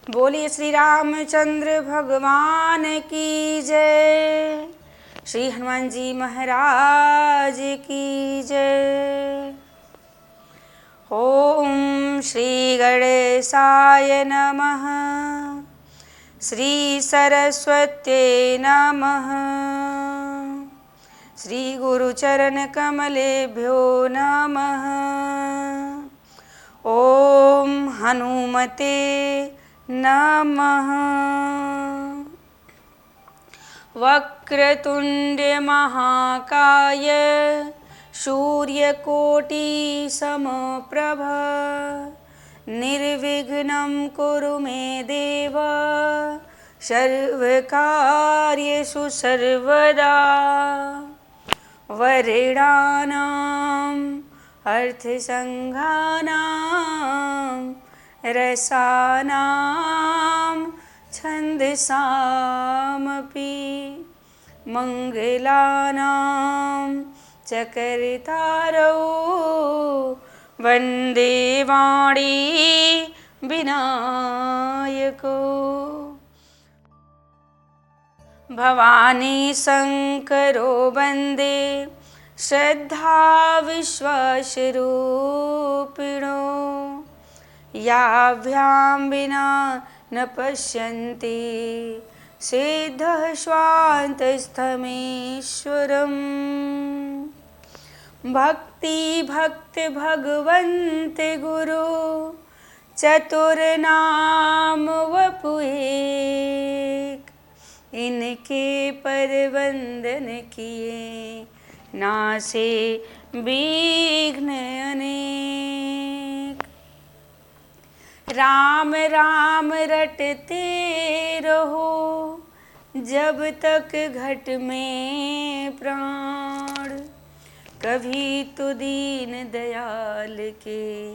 बोलिए श्री रामचंद्र भगवान की जय। श्री हनुमान जी महाराज की जय। ओम श्री गणेशाय नमः। श्री सरस्वत्यै नमः। श्री गुरुचरण कमलेभ्यो नमः। ओम हनुमते नमः। वक्रतुंड महाकाय सूर्यकोटि समप्रभ निर्विघ्नं कुरु मे देव सर्वकार्येषु सर्वदा। वरेणानाम् अर्थसंघानां रसानां छन्दसामपि मंगलानां चकर्तारौ वन्दे वाणी विनायको। भवानी शंकरो वन्दे श्रद्धा विश्वासरूपिणो। याभ्यां विना न पश्यन्ति सिद्धः स्वान्तस्थमीश्वरम्। भक्ति भक्त भगवन्त गुरु चतुर्नाम वपुएक। इनके पर वंदन किए नासे विघ्न अनेक। राम राम रटते रहो जब तक घट में प्राण। कभी तो दीन दयाल के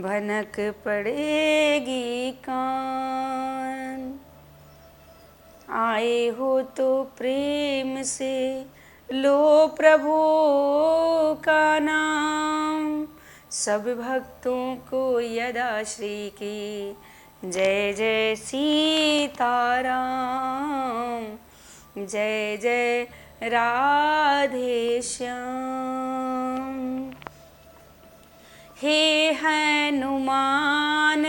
भनक पड़ेगी कान। आए हो तो प्रेम से लो प्रभु का नाम। सब भक्तों को यदा श्री की जय जय सीताराम। जय जय राधे श्याम। हे हनुमान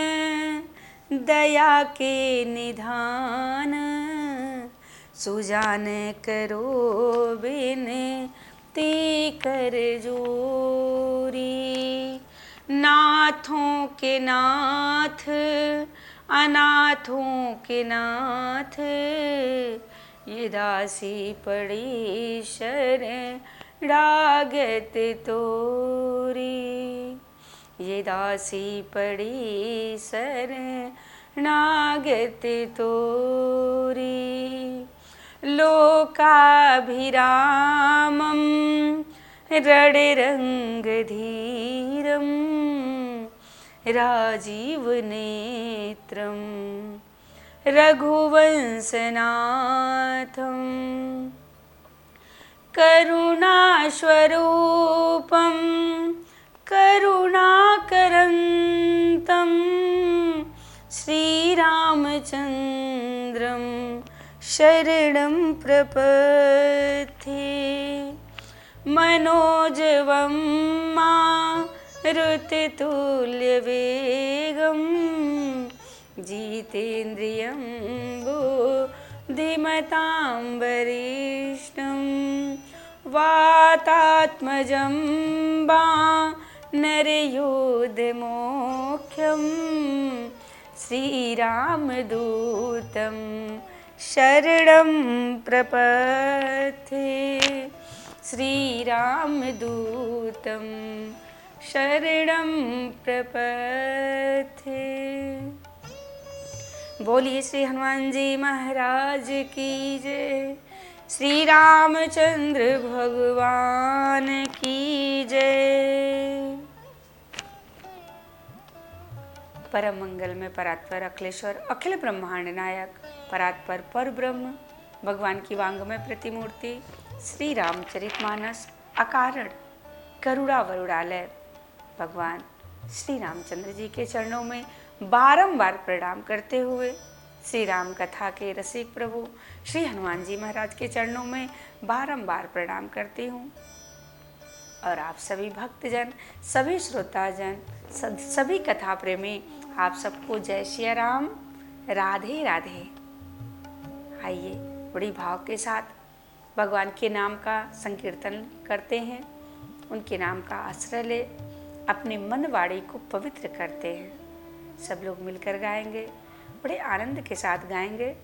दया के निधान। सुजान करो बिनती कर जोरी। नाथों के नाथ अनाथों के नाथ। ये दासी पड़ी शरणागत तोरी। ये दासी पड़ी शरणागत तोरी। लोकाभिरामं रणरंगधीरं राजीवनेत्रं रघुवंशनाथं। करुणास्वरूपं करुणाकरन्तं श्रीरामचन्द्रं शरणं प्रपद्ये। मनोजवं मारुततुल्यवेगं जितेन्द्रियं बुद्धिमतां वरिष्ठं। वातात्मजं वानरयूथमुख्यं श्रीरामदूतं शरणं प्रपद्ये। श्रीरामदूतं शरणं प्रपद्ये। बोलिए श्री हनुमान जी महाराज की जय। श्री रामचंद्र भगवान की जय। परम मंगल में परात्पर अखिलेश्वर अखिल ब्रह्मांड नायक परात्पर पर ब्रह्म भगवान की वांग में प्रतिमूर्ति श्री रामचरितमानस अकारण करुणा वरुणालय भगवान श्री रामचंद्र जी के चरणों में बारंबार प्रणाम करते हुए श्री राम कथा के रसिक प्रभु श्री हनुमान जी महाराज के चरणों में बारंबार प्रणाम करती हूँ। और आप सभी भक्तजन, सभी श्रोताजन, सभी कथा प्रेमी, आप सबको जय श्री राम, राधे राधे। आइए बड़ी भाव के साथ भगवान के नाम का संकीर्तन करते हैं, उनके नाम का आश्रय ले अपने मन वाणी को पवित्र करते हैं। सब लोग मिलकर गाएंगे, बड़े आनंद के साथ गाएंगे।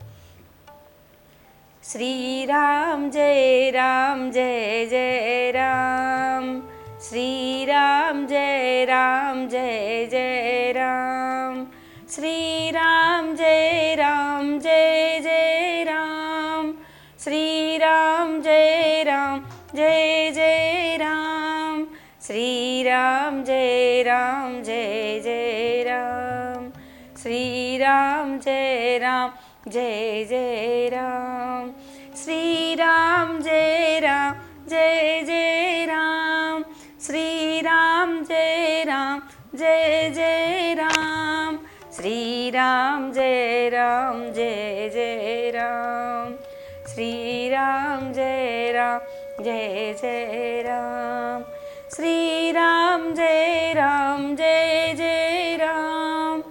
श्री राम जय राम जय जय राम, श्री राम जय राम जय जय राम, श्री राम जय राम जय जय राम, श्री राम जय राम जय जय राम, श्री राम जय राम जय जय राम, श्री राम जय राम जय जय राम, श्री राम जय राम जय जय राम, श्री राम जय राम जय जय राम, श्री राम जय राम जय जय राम, श्री राम जय राम जय जय राम, श्री राम जय राम जय जय राम,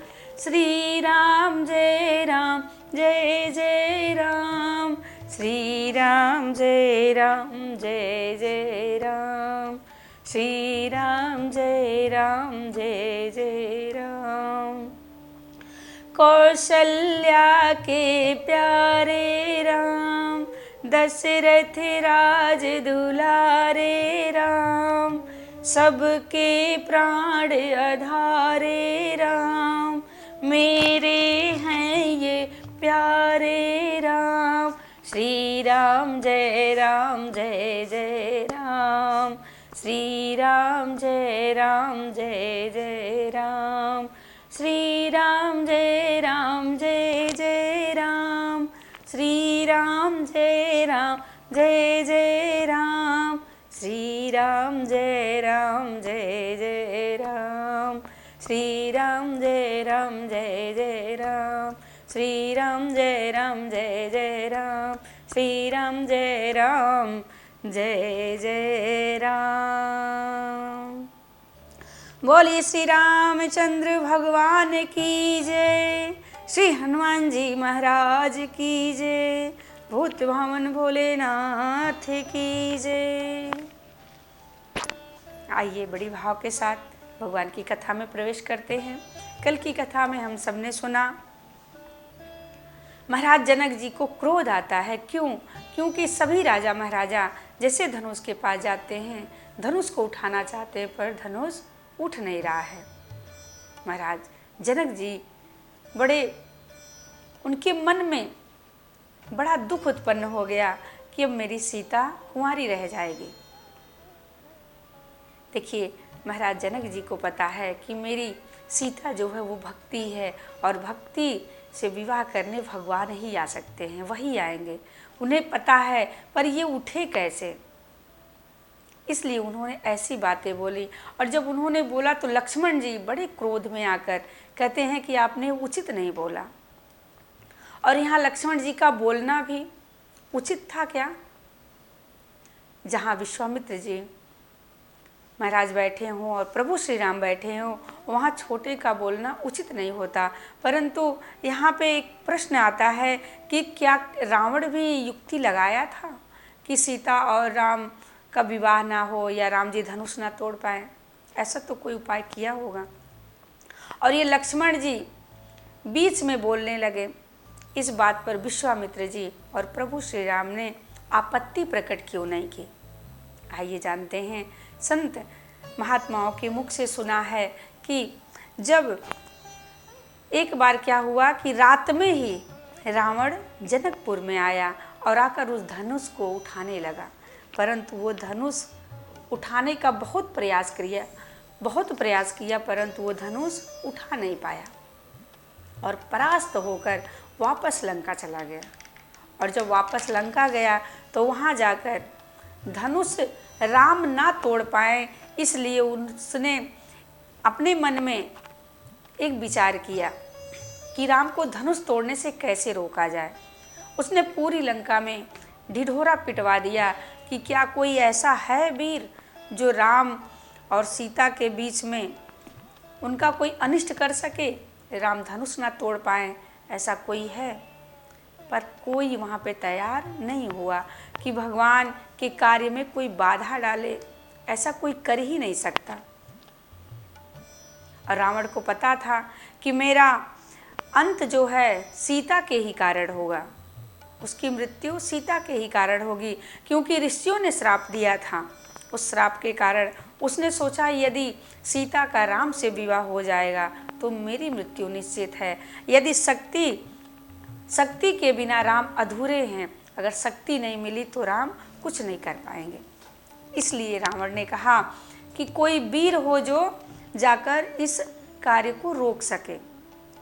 श्री राम जय राम जय जय राम, श्री राम जय राम जय जय राम, श्री राम जय राम जय जय राम। कौशल्या के प्यारे राम, दशरथ राज दुलारे राम, सबके प्राण आधारे राम, मेरे हैं ये प्यारे राम। श्री राम जय जय राम, श्री राम जय जय राम, श्री राम जय जय राम, श्री राम जय जय राम, श्री राम जय जय राम, श्री राम जय जय राम, श्री राम जय जय राम, श्री राम जय जय राम। बोलिए श्री रामचंद्र भगवान की जय, श्री हनुमान जी महाराज की जय, भूत भावन भोलेनाथ की जय। आइए बड़ी भाव के साथ भगवान की कथा में प्रवेश करते हैं। कल की कथा में हम सबने सुना महाराज जनक जी को क्रोध आता है। क्यों? क्योंकि सभी राजा महाराजा जैसे धनुष के पास जाते हैं, धनुष को उठाना चाहते हैं, पर धनुष उठ नहीं रहा है। महाराज जनक जी बड़े, उनके मन में बड़ा दुख उत्पन्न हो गया कि अब मेरी सीता कुंवारी रह जाएगी। देखिए, महाराज जनक जी को पता है कि मेरी सीता जो है वो भक्ति है, और भक्ति से विवाह करने भगवान ही आ सकते हैं, वही आएंगे। उन्हें पता है, पर ये उठे कैसे, इसलिए उन्होंने ऐसी बातें बोली। और जब उन्होंने बोला तो लक्ष्मण जी बड़े क्रोध में आकर कहते हैं कि आपने उचित नहीं बोला। और यहाँ लक्ष्मण जी का बोलना भी उचित था क्या? जहाँ विश्वामित्र जी महाराज बैठे हों और प्रभु श्री राम बैठे हों, वहाँ छोटे का बोलना उचित नहीं होता। परंतु यहाँ पे एक प्रश्न आता है कि क्या रावण भी युक्ति लगाया था कि सीता और राम का विवाह ना हो या राम जी धनुष ना तोड़ पाए? ऐसा तो कोई उपाय किया होगा। और ये लक्ष्मण जी बीच में बोलने लगे। इस बात पर विश्वामित्र जी और प्रभु श्री राम ने आपत्ति प्रकट क्यों नहीं की? आइए जानते हैं। संत महात्माओं के मुख से सुना है कि जब एक बार क्या हुआ कि रात में ही रावण जनकपुर में आया और आकर उस धनुष को उठाने लगा, परंतु वो धनुष उठाने का बहुत प्रयास किया, परंतु वो धनुष उठा नहीं पाया और परास्त होकर वापस लंका चला गया। और जब वापस लंका गया तो वहाँ जाकर धनुष राम ना तोड़ पाए, इसलिए उसने अपने मन में एक विचार किया कि राम को धनुष तोड़ने से कैसे रोका जाए। उसने पूरी लंका में ढिढोरा पिटवा दिया कि क्या कोई ऐसा है वीर जो राम और सीता के बीच में उनका कोई अनिष्ट कर सके, राम धनुष ना तोड़ पाए, ऐसा कोई है? पर कोई वहाँ पे तैयार नहीं हुआ कि भगवान के कार्य में कोई बाधा डाले, ऐसा कोई कर ही नहीं सकता। और रावण को पता था कि मेरा अंत जो है सीता के ही कारण होगा, उसकी मृत्यु सीता के ही कारण होगी, क्योंकि ऋषियों ने श्राप दिया था। उस श्राप के कारण उसने सोचा यदि सीता का राम से विवाह हो जाएगा तो मेरी मृत्यु निश्चित है। यदि शक्ति के बिना राम अधूरे हैं, अगर शक्ति नहीं मिली तो राम कुछ नहीं कर पाएंगे। इसलिए रावण ने कहा कि कोई वीर हो जो जाकर इस कार्य को रोक सके,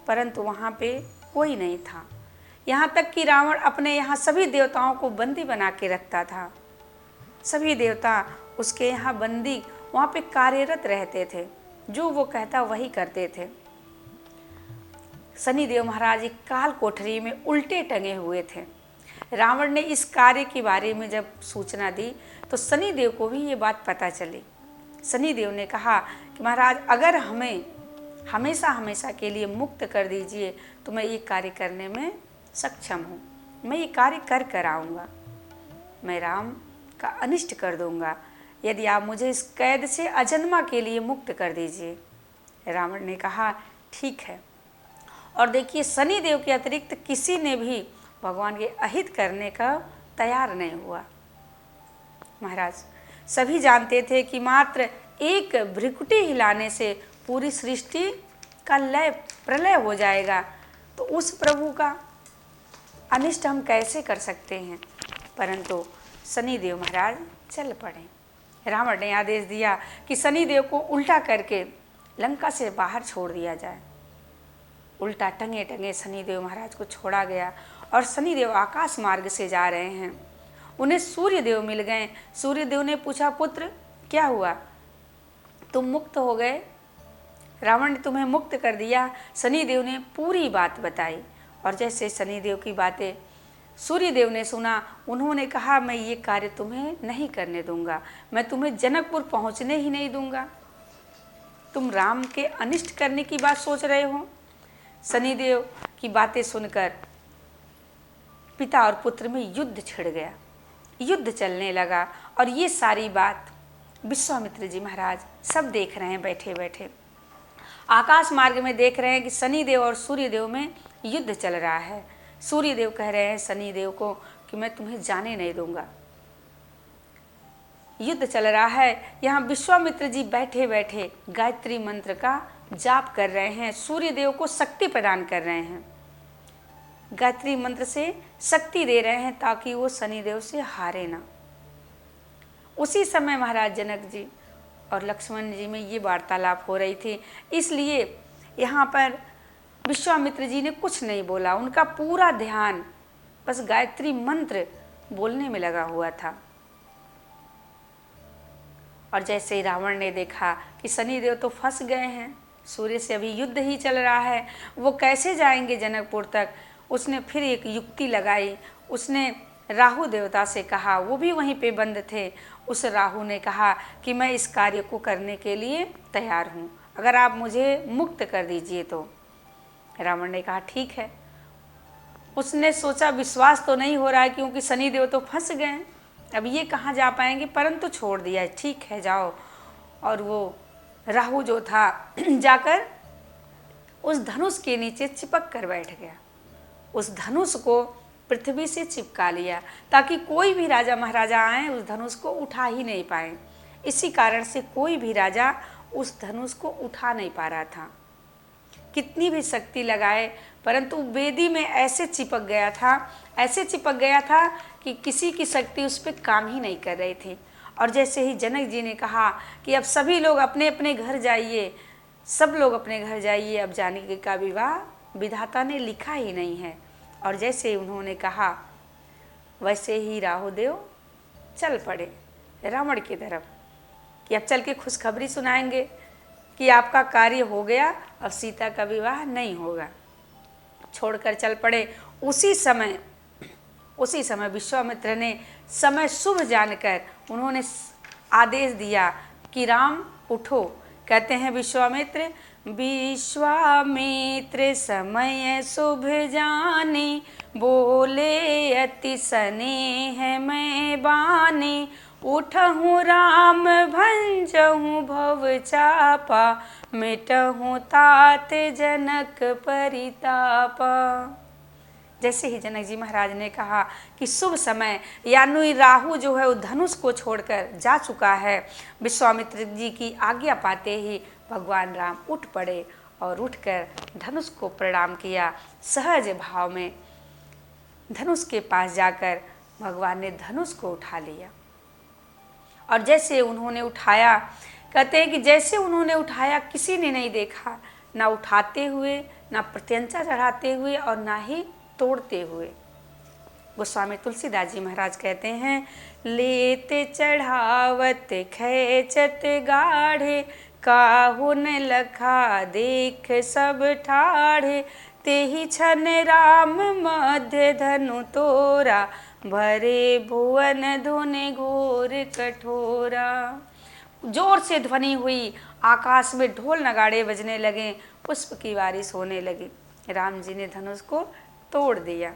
परंतु वहाँ पे कोई नहीं था। यहाँ तक कि रावण अपने यहाँ सभी देवताओं को बंदी बना के रखता था। सभी देवता उसके यहाँ बंदी वहाँ पे कार्यरत रहते थे, जो वो कहता वही करते थे। शनिदेव महाराज एक काल कोठरी में उल्टे टंगे हुए थे। रावण ने इस कार्य के बारे में जब सूचना दी तो शनिदेव को भी ये बात पता चली। शनिदेव ने कहा कि महाराज अगर हमें हमेशा हमेशा के लिए मुक्त कर दीजिए तो मैं ये कार्य करने में सक्षम हूँ, मैं ये कार्य कर कर आऊँगा, मैं राम का अनिष्ट कर दूँगा, यदि आप मुझे इस कैद से अजन्मा के लिए मुक्त कर दीजिए। रावण ने कहा ठीक है। और देखिए शनिदेव के अतिरिक्त किसी ने भी भगवान के अहित करने का तैयार नहीं हुआ। महाराज सभी जानते थे कि मात्र एक भ्रिकुटी हिलाने से पूरी सृष्टि का लय प्रलय हो जाएगा, तो उस प्रभु का अनिष्ट हम कैसे कर सकते हैं। परंतु शनिदेव महाराज चल पड़े। रावण ने आदेश दिया कि शनिदेव को उल्टा करके लंका से बाहर छोड़ दिया जाए। उल्टा टंगे टंगे शनिदेव महाराज को छोड़ा गया और शनिदेव आकाश मार्ग से जा रहे हैं। उन्हें सूर्यदेव मिल गए। सूर्यदेव ने पूछा पुत्र क्या हुआ, तुम मुक्त हो गए, रावण ने तुम्हें मुक्त कर दिया। शनिदेव ने पूरी बात बताई और जैसे शनिदेव की बातें सूर्यदेव ने सुना, उन्होंने कहा मैं ये कार्य तुम्हें नहीं करने दूंगा, मैं तुम्हें जनकपुर पहुंचने ही नहीं दूंगा, तुम राम के अनिष्ट करने की बात सोच रहे हो। शनिदेव की बातें सुनकर पिता और पुत्र में युद्ध छिड़ गया, युद्ध चलने लगा। और ये सारी बात विश्वामित्र जी महाराज सब देख रहे हैं, बैठे बैठे आकाश मार्ग में देख रहे हैं कि शनिदेव और सूर्यदेव में युद्ध चल रहा है। सूर्यदेव कह रहे हैं शनिदेव को कि मैं तुम्हें जाने नहीं दूंगा। युद्ध चल रहा है, यहाँ विश्वामित्र जी बैठे बैठे गायत्री मंत्र का जाप कर रहे हैं, सूर्यदेव को शक्ति प्रदान कर रहे हैं, गायत्री मंत्र से शक्ति दे रहे हैं ताकि वो शनिदेव से हारे ना। उसी समय महाराज जनक जी और लक्ष्मण जी में ये वार्तालाप हो रही थी, इसलिए यहाँ पर विश्वामित्र जी ने कुछ नहीं बोला। उनका पूरा ध्यान बस गायत्री मंत्र बोलने में लगा हुआ था। और जैसे ही रावण ने देखा कि शनिदेव तो फंस गए हैं, सूर्य से अभी युद्ध ही चल रहा है, वो कैसे जाएंगे जनकपुर तक, उसने फिर एक युक्ति लगाई। उसने राहु देवता से कहा, वो भी वहीं पे बंद थे। उस राहु ने कहा कि मैं इस कार्य को करने के लिए तैयार हूँ, अगर आप मुझे मुक्त कर दीजिए तो। रावण ने कहा ठीक है। उसने सोचा विश्वास तो नहीं हो रहा है क्योंकि शनिदेव तो फंस गए, अब ये कहाँ जा पाएंगे, परंतु छोड़ दिया, ठीक है जाओ। और वो राहु जो था जाकर उस धनुष के नीचे चिपक कर बैठ गया। उस धनुष को पृथ्वी से चिपका लिया ताकि कोई भी राजा महाराजा आए उस धनुष को उठा ही नहीं पाए। इसी कारण से कोई भी राजा उस धनुष को उठा नहीं पा रहा था, कितनी भी शक्ति लगाए, परंतु वेदी में ऐसे चिपक गया था, ऐसे चिपक गया था कि किसी की शक्ति उस पर काम ही नहीं कर रही थी। और जैसे ही जनक जी ने कहा कि अब सभी लोग अपने अपने घर जाइए, सब लोग अपने घर जाइए, अब जानकी का विवाह विधाता ने लिखा ही नहीं है। और जैसे ही उन्होंने कहा वैसे ही राहुदेव चल पड़े रावण की तरफ कि अब चल के खुशखबरी सुनाएंगे कि आपका कार्य हो गया, अब सीता का विवाह नहीं होगा। छोड़कर चल पड़े। उसी समय विश्वामित्र ने समय शुभ जानकर उन्होंने आदेश दिया कि राम उठो। कहते हैं विश्वामित्र समय शुभ जाने, बोले अति स्नेह मैं बानी। उठहूँ राम भंजहूँ भव चापा, मिटहूँ तात जनक परितापा। जैसे ही जनक जी महाराज ने कहा कि शुभ समय, यानी राहु जो है वो धनुष को छोड़कर जा चुका है, विश्वामित्र जी की आज्ञा पाते ही भगवान राम उठ पड़े और उठकर धनुष को प्रणाम किया। सहज भाव में धनुष के पास जाकर भगवान ने धनुष को उठा लिया। और जैसे उन्होंने उठाया, कहते हैं कि जैसे उन्होंने उठाया किसी ने नहीं देखा, ना उठाते हुए, ना प्रत्यंचा चढ़ाते हुए और ना ही तोड़ते हुए। गोस्वामी तुलसीदास जी महाराज कहते हैं लेते चढ़ावत खेचत गाढ़े, काहू न लखा देख सब ठाढ़े। तेहि छन राम मध्य धनु तोरा, भरे भुवन धुनि घोर कठोरा। जोर से ध्वनि हुई, आकाश में ढोल नगाड़े बजने लगे, पुष्प की बारिश होने लगी। राम जी ने धनुष को तोड़ दिया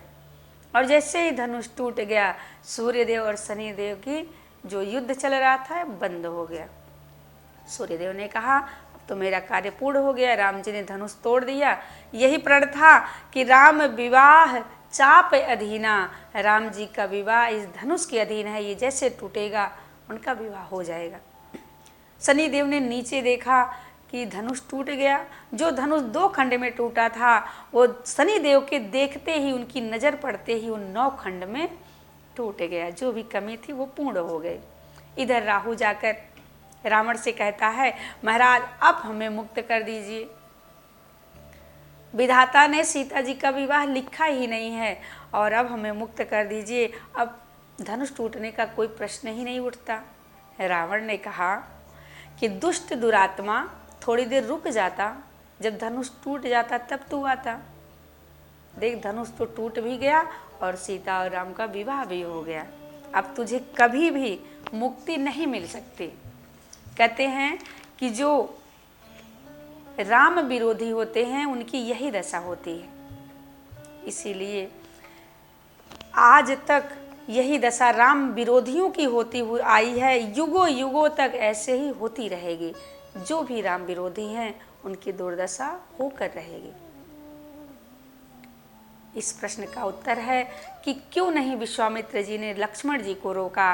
और जैसे ही धनुष टूट गया, सूर्यदेव और शनिदेव की जो युद्ध चल रहा था बंद हो गया। सूर्यदेव ने कहा अब तो मेरा कार्य पूर्ण हो गया। राम जी ने धनुष तोड़ दिया। यही प्रण था कि राम विवाह चाप अधीना, राम जी का विवाह इस धनुष के अधीन है, ये जैसे टूटेगा उनका विवाह हो जाएगा। शनिदेव ने नीचे देखा कि धनुष टूट गया। जो धनुष 2 खंड में टूटा था वो शनिदेव के देखते ही, उनकी नज़र पड़ते ही वो 9 खंड में टूट गया। जो भी कमी थी वो पूर्ण हो गई। इधर राहु जाकर रावण से कहता है महाराज अब हमें मुक्त कर दीजिए, विधाता ने सीता जी का विवाह लिखा ही नहीं है और अब हमें मुक्त कर दीजिए, अब धनुष टूटने का कोई प्रश्न ही नहीं उठता। रावण ने कहा कि दुष्ट दुरात्मा थोड़ी देर रुक जाता, जब धनुष टूट जाता तब तू आता। देख धनुष तो टूट भी गया और सीता और राम का विवाह भी हो गया, अब तुझे कभी भी मुक्ति नहीं मिल सकती। कहते हैं कि जो राम विरोधी होते हैं उनकी यही दशा होती है, इसीलिए आज तक यही दशा राम विरोधियों की होती हुई आई है, युगों युगों तक ऐसे ही होती रहेगी। जो भी राम विरोधी हैं उनकी दुर्दशा होकर रहेगी। इस प्रश्न का उत्तर है कि क्यों नहीं विश्वामित्र जी ने लक्ष्मण जी को रोका,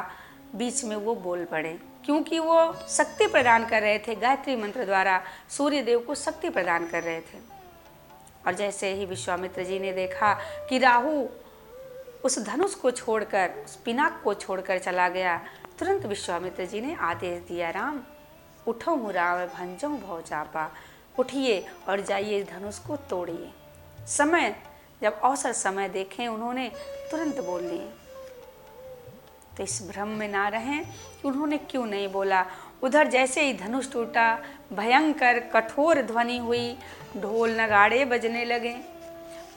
बीच में वो बोल पड़े, क्योंकि वो शक्ति प्रदान कर रहे थे, गायत्री मंत्र द्वारा सूर्यदेव को शक्ति प्रदान कर रहे थे। और जैसे ही विश्वामित्र जी ने देखा कि राहु उस धनुष को छोड़कर, उस पिनाक को छोड़कर चला गया, तुरंत विश्वामित्र जी ने आदेश दिया राम उठो राम भंजो भव चापा, उठिए और जाइए धनुष को तोड़िए। समय जब अवसर समय देखें उन्होंने तुरंत बोल लिए। तो इस भ्रम में ना रहें कि उन्होंने क्यों नहीं बोला। उधर जैसे ही धनुष टूटा, भयंकर कठोर ध्वनि हुई, ढोल नगाड़े बजने लगे,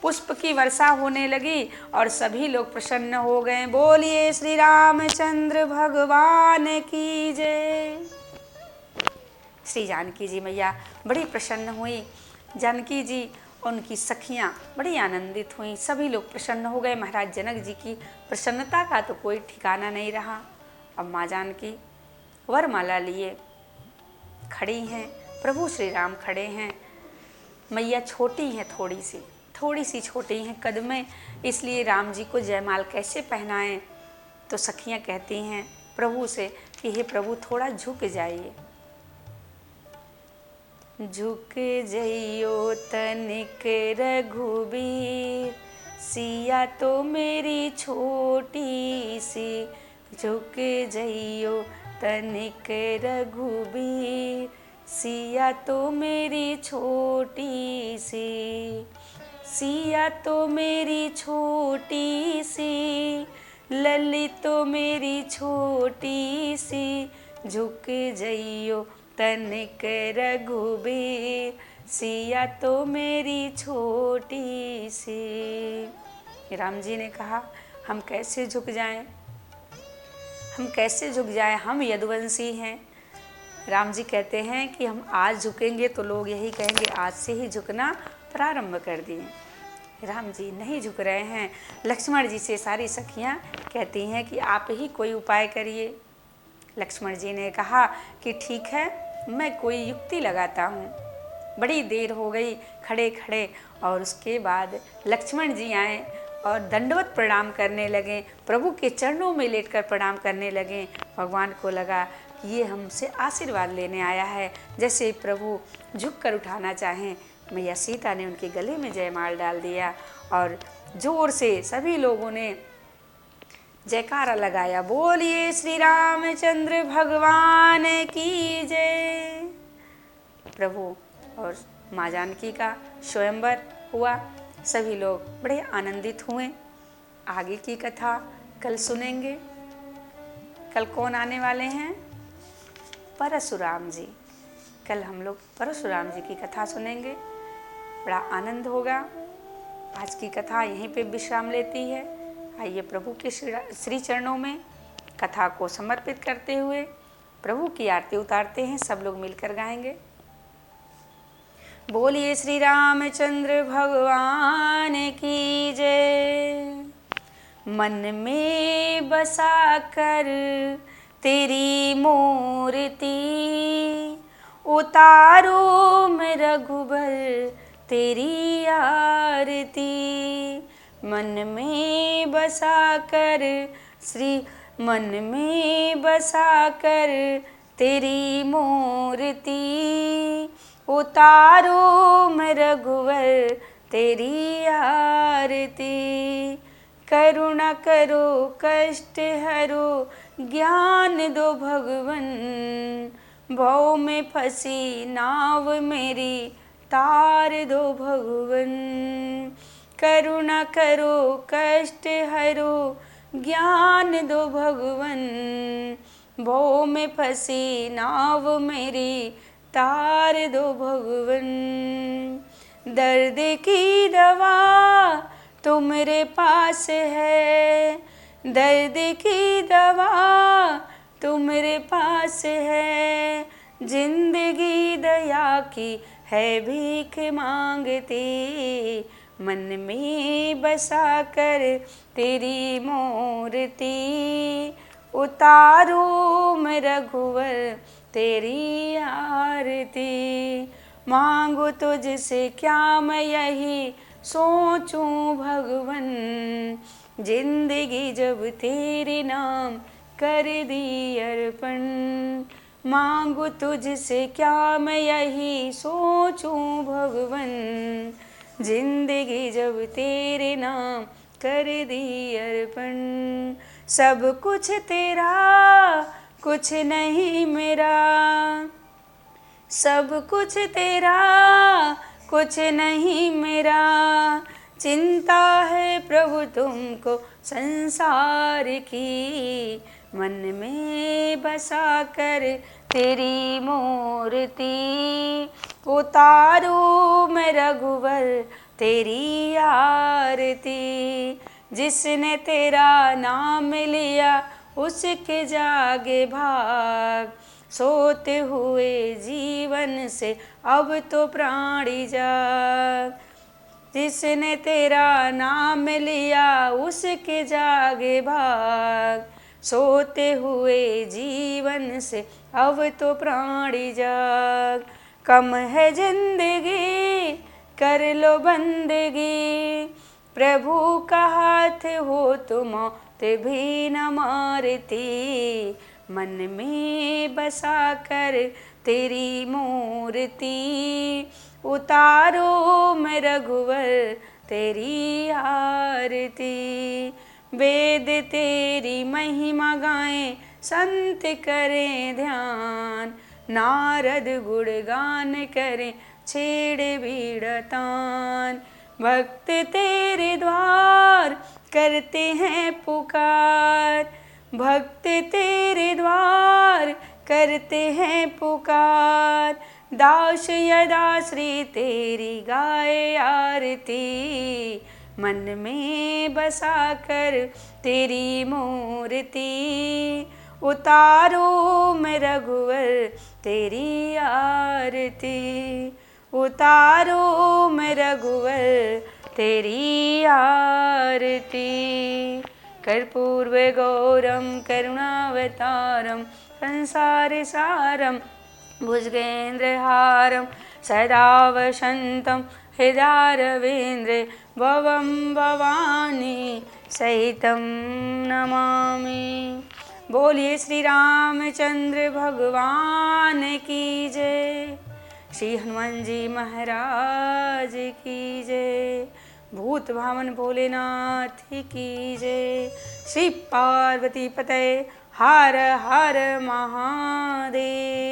पुष्प की वर्षा होने लगी और सभी लोग प्रसन्न हो गए। बोलिए श्री रामचंद्र भगवान की जय। श्री जानकी जी मैया बड़ी प्रसन्न हुई। जानकी जी उनकी सखियां बड़ी आनंदित हुई, सभी लोग प्रसन्न हो गए। महाराज जनक जी की प्रसन्नता का तो कोई ठिकाना नहीं रहा। अब माँ जानकी वरमाला लिए खड़ी हैं, प्रभु श्री राम खड़े हैं। मैया छोटी हैं, थोड़ी सी छोटी हैं कद में, इसलिए राम जी को जयमाल कैसे पहनाएं। तो सखियां कहती हैं प्रभु से कि हे प्रभु थोड़ा झुक जाइए। झुक जइयो तनिक रघुबीर, सिया तो मेरी छोटी सी। झुक जइयो तनिक रघुबीर, सिया तो मेरी छोटी सी। सिया तो मेरी छोटी सी, ललित तो मेरी छोटी सी। झुक जइयो तनिक रघुबीर, सिया तो मेरी छोटी सी। राम जी ने कहा हम कैसे झुक जाएं, हम कैसे झुक जाएं, हम यदुवंशी हैं। राम जी कहते हैं कि हम आज झुकेंगे तो लोग यही कहेंगे आज से ही झुकना प्रारंभ कर दिए। राम जी नहीं झुक रहे हैं। लक्ष्मण जी से सारी सखियां कहती हैं कि आप ही कोई उपाय करिए। लक्ष्मण जी ने कहा कि ठीक है, मैं कोई युक्ति लगाता हूँ। बड़ी देर हो गई खड़े खड़े, और उसके बाद लक्ष्मण जी आए और दंडवत प्रणाम करने लगे, प्रभु के चरणों में लेटकर प्रणाम करने लगे। भगवान को लगा कि ये हमसे आशीर्वाद लेने आया है, जैसे प्रभु झुक कर उठाना चाहें। मैया सीता ने उनके गले में जयमाल डाल दिया और जोर से सभी लोगों ने जयकारा लगाया, बोलिए श्री रामचंद्र भगवान की जय। प्रभु और माँ जानकी का स्वयंवर हुआ, सभी लोग बड़े आनंदित हुए। आगे की कथा कल सुनेंगे। कल कौन आने वाले हैं? परशुराम जी। कल हम लोग परशुराम जी की कथा सुनेंगे, बड़ा आनंद होगा। आज की कथा यहीं पे विश्राम लेती है। आइए प्रभु के श्री चरणों में कथा को समर्पित करते हुए प्रभु की आरती उतारते हैं। सब लोग मिलकर गाएंगे, बोलिए श्री रामचंद्र भगवान की जय। मन में बसा कर तेरी मूर्ति, उतारो मैं रघुबर तेरी आरती। मन में बसा कर मन में बसा कर तेरी मूर्ति, उतारो मैं रघुवर तेरी आरती। करुणा करो कष्ट हरो ज्ञान दो भगवन, भव में फंसी नाव मेरी तार दो भगवन। करुणा करो कष्ट हरो ज्ञान दो भगवन, भव में फंसी नाव मेरी तार दो भगवन। दर्द की दवा तो मेरे पास है, दर्द की दवा तो मेरे पास है। जिंदगी दया की है भीख मांगती, मन में बसा कर तेरी मूर्ति, उतारो मैं रघुवर तेरी आरती। मांगो तुझसे क्या मैं यही सोचूं भगवन, जिंदगी जब तेरे नाम कर दी अर्पण। मांगो तुझसे क्या मैं यही सोचूं भगवन, जिंदगी जब तेरे नाम कर दी अर्पण। सब कुछ तेरा कुछ नहीं मेरा, सब कुछ तेरा कुछ नहीं मेरा। चिंता है प्रभु तुमको संसार की, मन में बसा कर तेरी मूर्ति, उतारो मैं रघुवर तेरी आरती। जिसने तेरा नाम लिया उसके जागे भाग, सोते हुए जीवन से अब तो प्राणी जाग। जिसने तेरा नाम लिया उसके जागे भाग, सोते हुए जीवन से अब तो प्राणी जाग। कम है जिंदगी कर लो बंदगी, प्रभु का हाथ हो तो मौत भी न मारती। मन में बसा कर तेरी मूर्ति, उतारो मैं रघुवर तेरी आरती। वेद तेरी महिमा गाएं संत करें ध्यान, नारद गुणगान करें छेड़े बीड़तान। भक्त तेरे द्वार करते हैं पुकार, भक्त तेरे द्वार करते हैं पुकार। दास यदा श्री तेरी गाए आरती, मन में बसा कर तेरी मूर्ति। उतारो मैं रघुवर तेरी आरती, उतारो मैं रघुवर तेरी आरती। कर्पूर्व गौरम करुणावतारम संसार सारम भुजगेन्द्रहारं सदा वसन्तं हृदयारविन्द्रे भवं भवानी सहितं नमामि। बोलिए श्री रामचंद्र भगवान की जय, श्री हनुमान जी महाराज की जय, भूत भावन भोलेनाथ की जय, श्री पार्वती पते हर हर महादेव।